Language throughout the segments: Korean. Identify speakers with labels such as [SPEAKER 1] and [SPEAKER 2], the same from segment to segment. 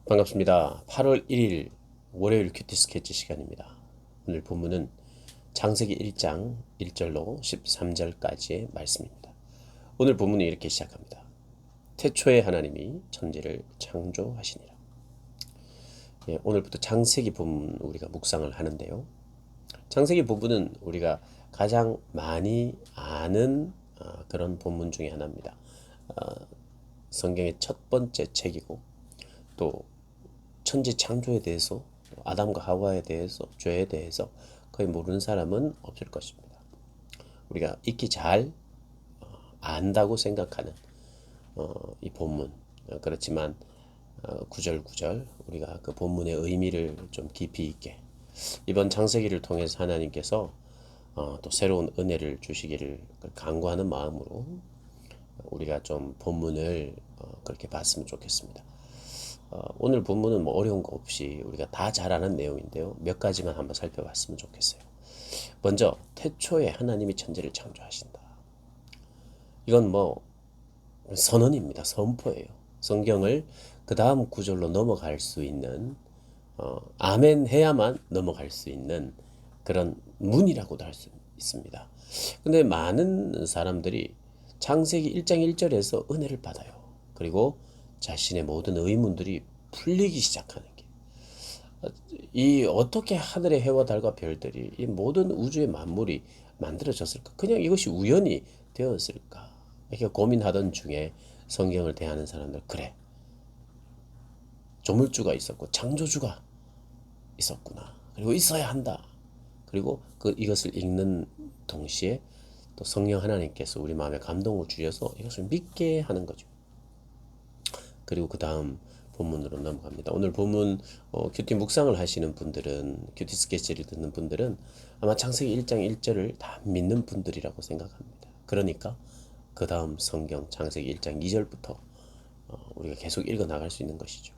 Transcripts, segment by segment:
[SPEAKER 1] 반갑습니다. 8월 1일 월요일 큐티 스케치 시간입니다. 오늘 본문은 창세기 1장 1절로 13절까지의 말씀입니다. 오늘 본문이 이렇게 시작합니다. 태초에 하나님이 천지를 창조하시니라. 오늘부터 창세기 본문 우리가 묵상을 하는데요. 창세기 본문은 우리가 가장 많이 아는 그런 본문 중에 하나입니다. 성경의 첫 번째 책이고 또 천지 창조에 대해서, 아담과 하와에 대해서, 죄에 대해서 거의 모르는 사람은 없을 것입니다. 우리가 익히 잘 안다고 생각하는 이 본문. 그렇지만 구절구절 우리가 그 본문의 의미를 좀 깊이 있게 이번 창세기를 통해서 하나님께서 또 새로운 은혜를 주시기를 간구하는 마음으로 우리가 좀 본문을 그렇게 봤으면 좋겠습니다. 오늘 본문은 뭐 어려운 거 없이 우리가 다 잘 아는 내용인데요. 몇 가지만 한번 살펴봤으면 좋겠어요. 먼저 태초에 하나님이 천지를 창조하신다. 이건 뭐 선언입니다. 선포예요. 성경을 그 다음 구절로 넘어갈 수 있는 아멘 해야만 넘어갈 수 있는 그런 문이라고도 할 수 있습니다. 근데 많은 사람들이 창세기 1장 1절에서 은혜를 받아요. 그리고 자신의 모든 의문들이 풀리기 시작하는 게, 이 어떻게 하늘의 해와 달과 별들이, 이 모든 우주의 만물이 만들어졌을까? 그냥 이것이 우연히 되었을까? 이렇게 고민하던 중에 성경을 대하는 사람들, 그래, 조물주가 있었고 창조주가 있었구나. 그리고 있어야 한다. 그리고 이것을 읽는 동시에 또 성령 하나님께서 우리 마음에 감동을 주셔서 이것을 믿게 하는 거죠. 그리고 그 다음 본문으로 넘어갑니다. 오늘 본문 큐티 묵상을 하시는 분들은, 큐티 스케치를 듣는 분들은 아마 창세기 1장 1절을 다 믿는 분들이라고 생각합니다. 그러니까 그 다음 성경 창세기 1장 2절부터 우리가 계속 읽어 나갈 수 있는 것이죠.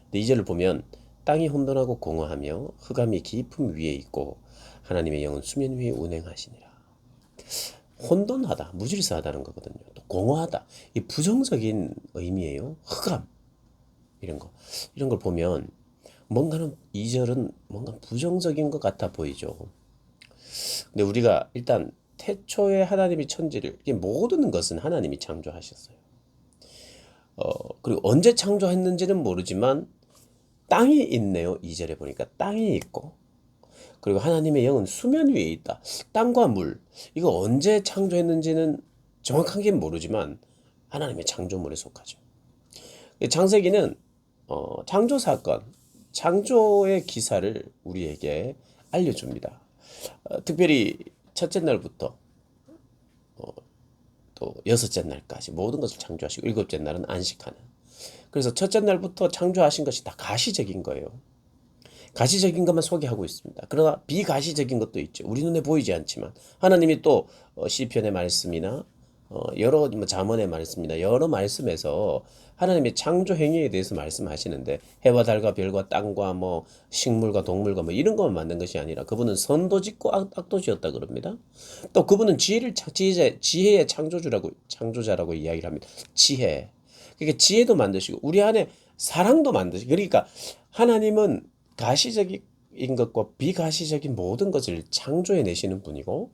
[SPEAKER 1] 근데 2절을 보면 땅이 혼돈하고 공허하며 흑암이 깊음 위에 있고 하나님의 영은 수면 위에 운행하시니라. 혼돈하다, 무질서하다는 거거든요. 또 공허하다, 이 부정적인 의미예요. 흑암, 이런 걸 보면 뭔가는 2절은 뭔가 부정적인 것 같아 보이죠. 근데 우리가 일단 태초에 하나님이 천지를, 이 모든 것은 하나님이 창조하셨어요. 그리고 언제 창조했는지는 모르지만 땅이 있네요. 2절에 보니까 땅이 있고, 그리고 하나님의 영은 수면 위에 있다. 땅과 물, 이거 언제 창조했는지는 정확하게 모르지만 하나님의 창조물에 속하죠. 창세기는 창조 사건, 창조의 기사를 우리에게 알려줍니다. 특별히 첫째 날부터 또 여섯째 날까지 모든 것을 창조하시고 일곱째 날은 안식하는. 그래서 첫째 날부터 창조하신 것이 다 가시적인 거예요. 가시적인 것만 소개하고 있습니다. 그러나 비가시적인 것도 있죠. 우리 눈에 보이지 않지만 하나님이 또 시편의 말씀이나 여러 잠언의 말씀이나 여러 말씀에서 하나님의 창조 행위에 대해서 말씀하시는데, 해와 달과 별과 땅과 뭐 식물과 동물과 뭐 이런 것만 만든 것이 아니라 그분은 선도 짓고 악도 지었다 그럽니다. 또 그분은 지혜의 창조자라고 이야기를 합니다. 지혜. 그러니까 지혜도 만드시고 우리 안에 사랑도 만드시고, 그러니까 하나님은 가시적인 것과 비가시적인 모든 것을 창조해 내시는 분이고,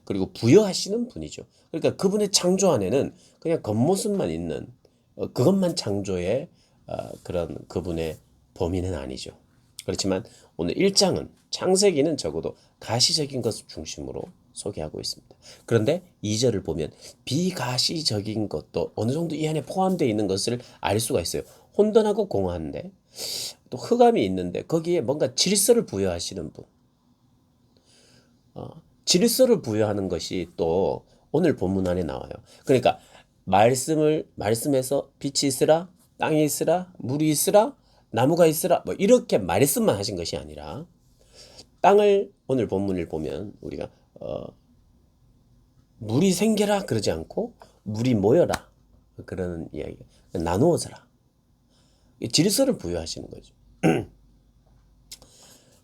[SPEAKER 1] 그리고 부여하시는 분이죠. 그러니까 그분의 창조 안에는 그냥 겉모습만 있는 그것만 창조의 그런 그분의 범위는 아니죠. 그렇지만 오늘 1장은, 창세기는 적어도 가시적인 것을 중심으로 소개하고 있습니다. 그런데 2절을 보면 비가시적인 것도 어느 정도 이 안에 포함되어 있는 것을 알 수가 있어요. 혼돈하고 공허한데, 또 흑암이 있는데 거기에 뭔가 질서를 부여하시는 분. 질서를 부여하는 것이 또 오늘 본문 안에 나와요. 그러니까 말씀에서 빛이 있으라, 땅이 있으라, 물이 있으라, 나무가 있으라, 뭐 이렇게 말씀만 하신 것이 아니라, 땅을 오늘 본문을 보면 우리가 물이 생겨라 그러지 않고 물이 모여라 그러는 이야기, 나누어져라, 질서를 부여하시는 거죠.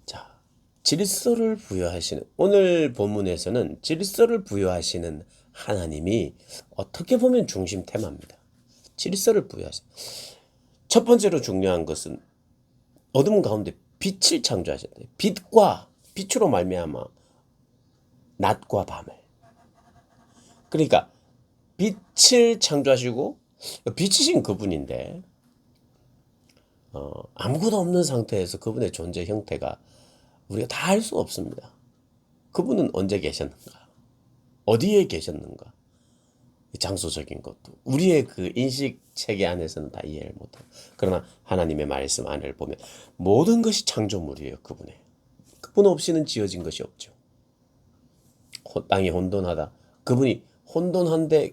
[SPEAKER 1] 자, 질서를 부여하시는, 오늘 본문에서는 질서를 부여하시는 하나님이 어떻게 보면 중심 테마입니다. 질서를 부여하시. 첫 번째로 중요한 것은 어둠 가운데 빛을 창조하셨대. 빛으로 말미암아 낮과 밤을. 그러니까 빛을 창조하시고 빛이신 그분인데 아무것도 없는 상태에서 그분의 존재 형태가 우리가 다 알 수 없습니다. 그분은 언제 계셨는가? 어디에 계셨는가? 장소적인 것도 우리의 그 인식 체계 안에서는 다 이해를 못해요. 그러나 하나님의 말씀 안을 보면 모든 것이 창조물이에요. 그분 없이는 지어진 것이 없죠. 땅이 혼돈하다. 그분이 혼돈한데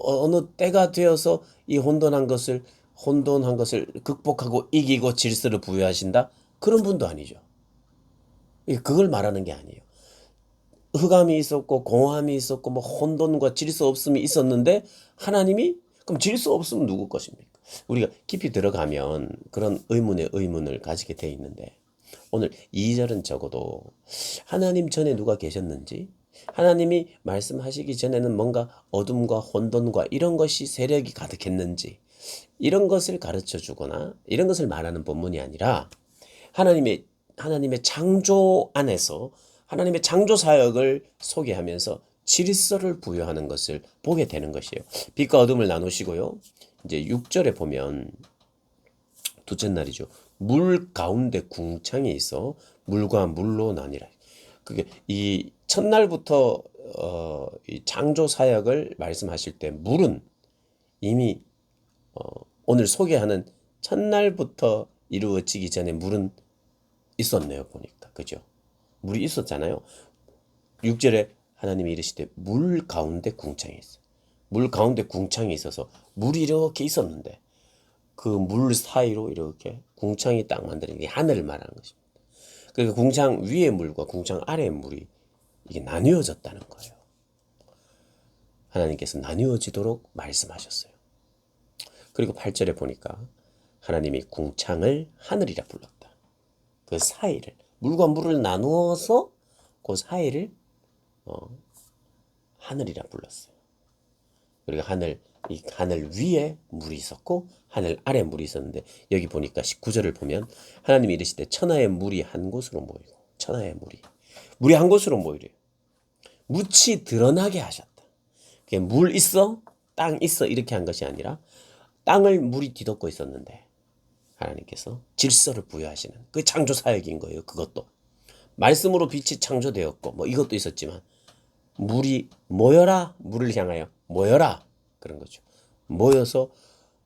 [SPEAKER 1] 어느 때가 되어서 이 혼돈한 것을 극복하고 이기고 질서를 부여하신다? 그런 분도 아니죠. 그걸 말하는 게 아니에요. 흑암이 있었고 공허함이 있었고 뭐 혼돈과 질서 없음이 있었는데 하나님이 그럼 질서 없으면 누구 것입니까? 우리가 깊이 들어가면 그런 의문에 의문을 가지게 돼 있는데 오늘 2절은 적어도 하나님 전에 누가 계셨는지 하나님이 말씀하시기 전에는 뭔가 어둠과 혼돈과 이런 것이 세력이 가득했는지 이런 것을 가르쳐 주거나 이런 것을 말하는 본문이 아니라 하나님의 창조 안에서 하나님의 창조 사역을 소개하면서 질서를 부여하는 것을 보게 되는 것이에요. 빛과 어둠을 나누시고요. 이제 6절에 보면 둘째 날이죠. 물 가운데 궁창이 있어 물과 물로 나뉘라. 그게 이 첫날부터 이 창조 사역을 말씀하실 때 물은 이미 오늘 소개하는 첫날부터 이루어지기 전에 물은 있었네요. 보니까 그죠? 물이 있었잖아요. 6절에 하나님이 이르시되 물 가운데 궁창이 있어요. 물 가운데 궁창이 있어서 물이 이렇게 있었는데 그 물 사이로 이렇게 궁창이 딱 만드는 게 하늘을 말하는 것입니다. 그러니까 궁창 위의 물과 궁창 아래의 물이 이게 나뉘어졌다는 거예요. 하나님께서 나뉘어지도록 말씀하셨어요. 그리고 8절에 보니까 하나님이 궁창을 하늘이라 불렀다. 그 사이를 물과 물을 나누어서 그 사이를 하늘이라 불렀어요. 그리고 이 하늘 위에 물이 있었고 하늘 아래 물이 있었는데 여기 보니까 19절을 보면 하나님이 이르시되 천하의 물이 한 곳으로 모이고 천하의 물이 한 곳으로 모이래요. 묻이 드러나게 하셨다. 물 있어? 땅 있어? 이렇게 한 것이 아니라 땅을 물이 뒤덮고 있었는데 하나님께서 질서를 부여하시는 그 창조 사역인 거예요. 그것도 말씀으로 빛이 창조되었고 뭐 이것도 있었지만 물이 모여라, 물을 향하여 모여라 그런 거죠. 모여서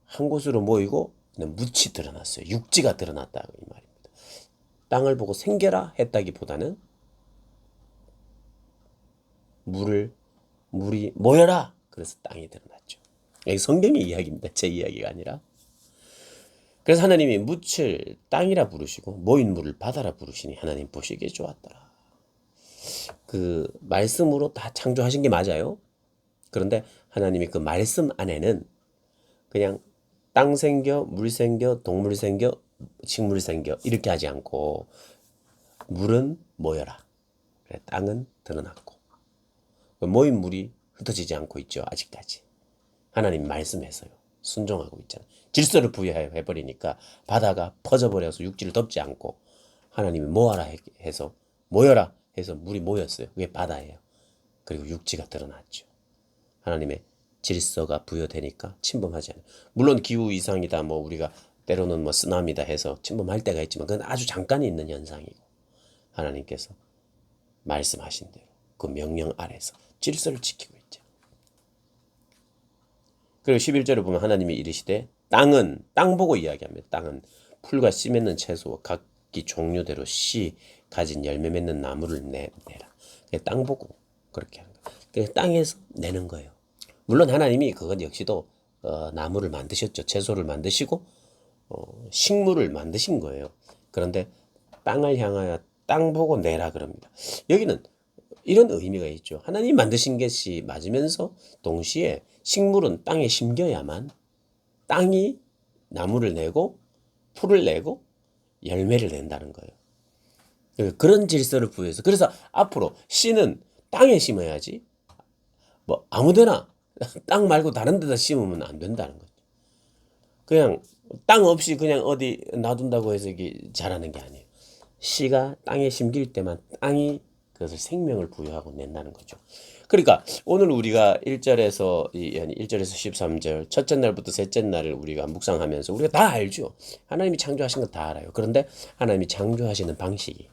[SPEAKER 1] 한 곳으로 모이고 묻이 드러났어요. 육지가 드러났다 이 말입니다. 땅을 보고 생겨라 했다기보다는 물이 모여라 그래서 땅이 드러났죠. 여기 성경의 이야기입니다. 제 이야기가 아니라. 그래서 하나님이 묻을 땅이라 부르시고 모인 물을 바다라 부르시니 하나님 보시기에 좋았더라. 그 말씀으로 다 창조하신 게 맞아요. 그런데 하나님이 그 말씀 안에는 그냥 땅 생겨, 물 생겨, 동물 생겨, 식물 생겨 이렇게 하지 않고 물은 모여라. 그래, 땅은 드러났고 모인 물이 흩어지지 않고 있죠. 아직까지. 하나님 말씀해서요. 순종하고 있잖아요. 질서를 부여해버리니까 바다가 퍼져버려서 육지를 덮지 않고 하나님이 모아라 해서 모여라 해서 물이 모였어요. 그게 바다예요. 그리고 육지가 드러났죠. 하나님의 질서가 부여되니까 침범하지 않아요. 물론 기후 이상이다 뭐 우리가 때로는 뭐 쓰나미다 해서 침범할 때가 있지만 그건 아주 잠깐 있는 현상이고 하나님께서 말씀하신 대로 그 명령 아래서 질서를 지키고 있죠. 그리고 11절을 보면 하나님이 이르시되 땅 보고 이야기합니다. 땅은 풀과 씨 맺는 채소 각기 종류대로 씨 가진 열매 맺는 나무를 내라. 땅 보고 그렇게 하는 거예요. 땅에서 내는 거예요. 물론 하나님이 그건 역시도 나무를 만드셨죠. 채소를 만드시고 식물을 만드신 거예요. 그런데 땅을 향하여 땅 보고 내라 그럽니다. 여기는 이런 의미가 있죠. 하나님 만드신 것이 맞으면서 동시에 식물은 땅에 심겨야만 땅이 나무를 내고 풀을 내고 열매를 낸다는 거예요. 그런 질서를 부여해서 그래서 앞으로 씨는 땅에 심어야지 뭐 아무데나 땅 말고 다른 데다 심으면 안 된다는 거죠. 그냥 땅 없이 그냥 어디 놔둔다고 해서 이게 자라는 게 아니에요. 씨가 땅에 심길 때만 땅이 그것을 생명을 부여하고 낸다는 거죠. 그러니까 오늘 우리가 1절에서 1절에서 13절 첫째 날부터 셋째 날을 우리가 묵상하면서 우리가 다 알죠. 하나님이 창조하신 건 다 알아요. 그런데 하나님이 창조하시는 방식이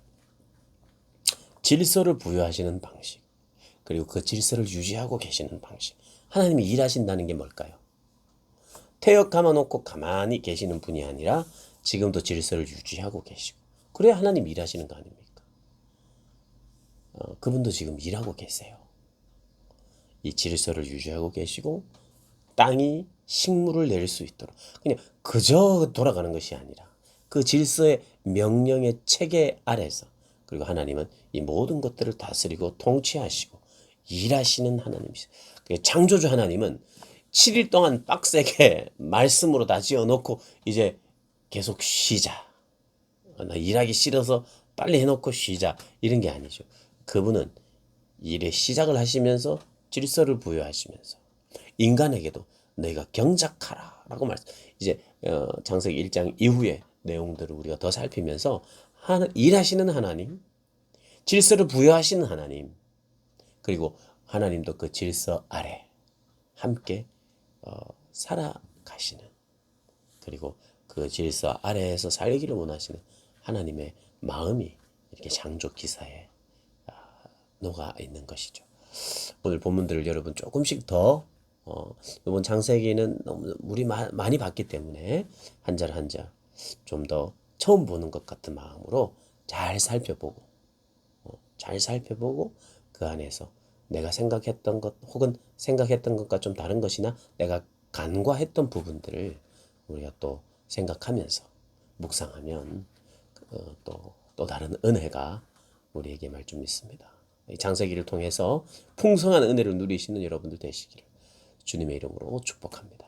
[SPEAKER 1] 질서를 부여하시는 방식, 그리고 그 질서를 유지하고 계시는 방식. 하나님이 일하신다는 게 뭘까요? 태엽 감아놓고 가만히 계시는 분이 아니라 지금도 질서를 유지하고 계시고, 그래야 하나님 일하시는 거 아닙니까? 그분도 지금 일하고 계세요. 이 질서를 유지하고 계시고 땅이 식물을 낼 수 있도록 그냥 그저 돌아가는 것이 아니라 그 질서의 명령의 체계 아래서, 그리고 하나님은 이 모든 것들을 다스리고 통치하시고 일하시는 하나님이세요. 창조주 하나님은 7일 동안 빡세게 말씀으로 다 지어놓고 이제 계속 쉬자. 나 일하기 싫어서 빨리 해놓고 쉬자. 이런 게 아니죠. 그분은 일의 시작을 하시면서 질서를 부여하시면서 인간에게도 너희가 경작하라 라고 말씀. 이제 창세기 1장 이후의 내용들을 우리가 더 살피면서 일하시는 하나님, 질서를 부여하시는 하나님, 그리고 하나님도 그 질서 아래 함께 살아가시는, 그리고 그 질서 아래에서 살기를 원하시는 하나님의 마음이 이렇게 창조 기사에 녹아 있는 것이죠. 오늘 본문들을 여러분 조금씩 더 이번 창세기는 너무 우리 많이 봤기 때문에 한 절 한 절 좀 더 처음 보는 것 같은 마음으로 잘 살펴보고 그 안에서 내가 생각했던 것 혹은 생각했던 것과 좀 다른 것이나 내가 간과했던 부분들을 우리가 또 생각하면서 묵상하면 또 다른 은혜가 우리에게 말 좀 있습니다. 이 창세기를 통해서 풍성한 은혜를 누리시는 여러분들 되시기를 주님의 이름으로 축복합니다.